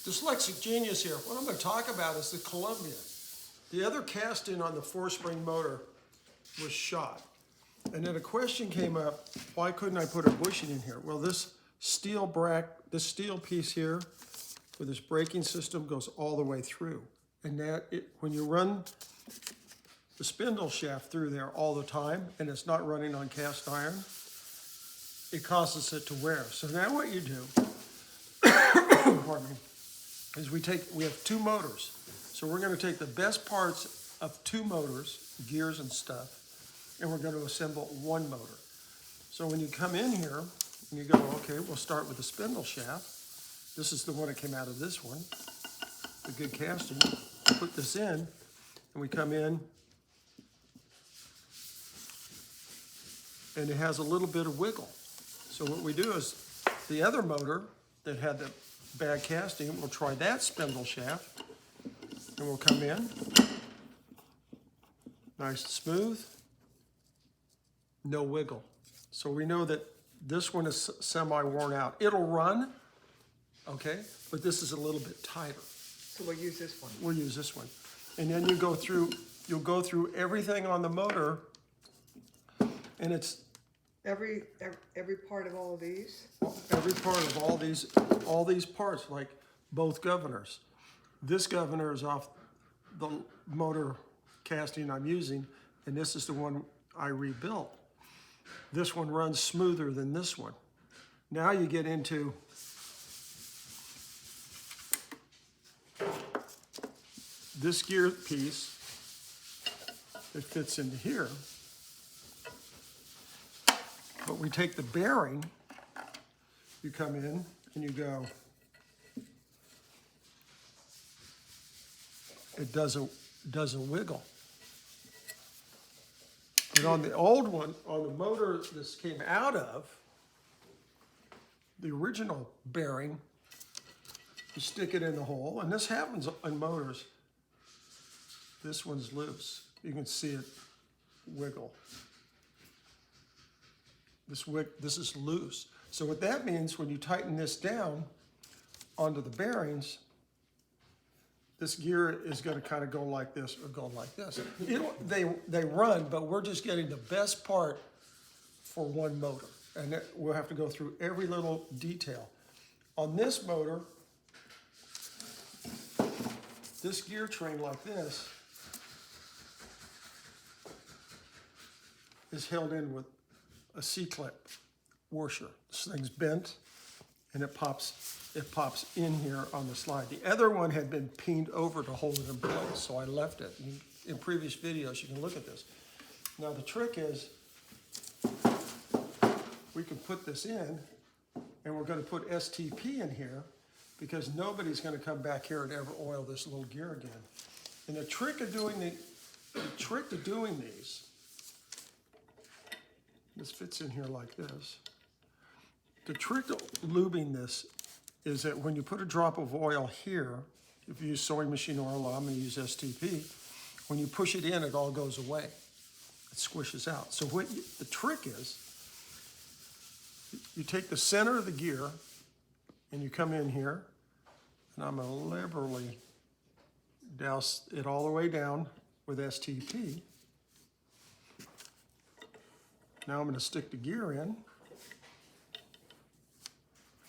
Dyslexic genius here. What I'm going to talk about is the Columbia. The other casting on the 4-spring motor was shot. And then a question came up, why couldn't I put a bushing in here? Well, this steel piece here with this braking system goes all the way through. And when you run the spindle shaft through there all the time and it's not running on cast iron, it causes it to wear. So now what you do, pardon me, is we have 2 motors. So we're going to take the best parts of 2 motors, gears and stuff, and we're going to assemble 1 motor. So when you come in here, and you go, okay, we'll start with the spindle shaft. This is the one that came out of this one, the good casting. Put this in, and we come in, and it has a little bit of wiggle. So what we do is, the other motor that had the bad casting, we'll try that spindle shaft, and we'll come in, nice and smooth, no wiggle. So we know that this one is semi-worn out. It'll run, okay, but this is a little bit tighter. So we'll use this one. We'll use this one. And then you'll go through everything on the motor, and it's Every part of all of these? every part of all these parts, like both governors. This governor is off the motor casting I'm using, and this is the one I rebuilt. This one runs smoother than this one. Now you get into this gear piece that fits into here. But we take the bearing, you come in and you go, it doesn't wiggle. But on the old one, on the motor this came out of, the original bearing, you stick it in the hole, and this happens on motors. This one's loose. You can see it wiggle. This is loose. So what that means, when you tighten this down onto the bearings, this gear is going to kind of go like this or go like this. They run, but we're just getting the best part for 1 motor. And we'll have to go through every little detail. On this motor, this gear train like this is held in with a C-clip washer. This thing's bent, and it pops in here on the slide. The other one had been peened over to hold it in place, so I left it. In previous videos, you can look at this. Now the trick is, we can put this in, and we're going to put STP in here, because nobody's going to come back here and ever oil this little gear again. And the trick of doing these, this fits in here like this. The trick of lubing this is that when you put a drop of oil here, if you use sewing machine oil, I'm going to use STP, when you push it in, it all goes away. It squishes out. So the trick is, you take the center of the gear, and you come in here, and I'm going to liberally douse it all the way down with STP. Now I'm going to stick the gear in,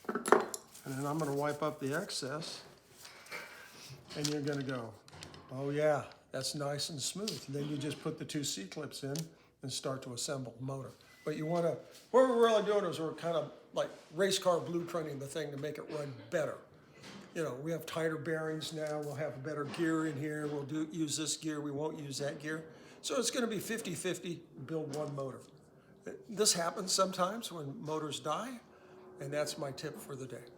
and then I'm going to wipe up the excess, and you're going to go, oh yeah, that's nice and smooth. And then you just put the 2 C-clips in and start to assemble the motor. But what we're really doing is we're kind of like race car blueprinting the thing to make it run better. You know, we have tighter bearings now, we'll have better gear in here, we'll use this gear, we won't use that gear. So it's going to be 50-50, build 1 motor. This happens sometimes when motors die, and that's my tip for the day.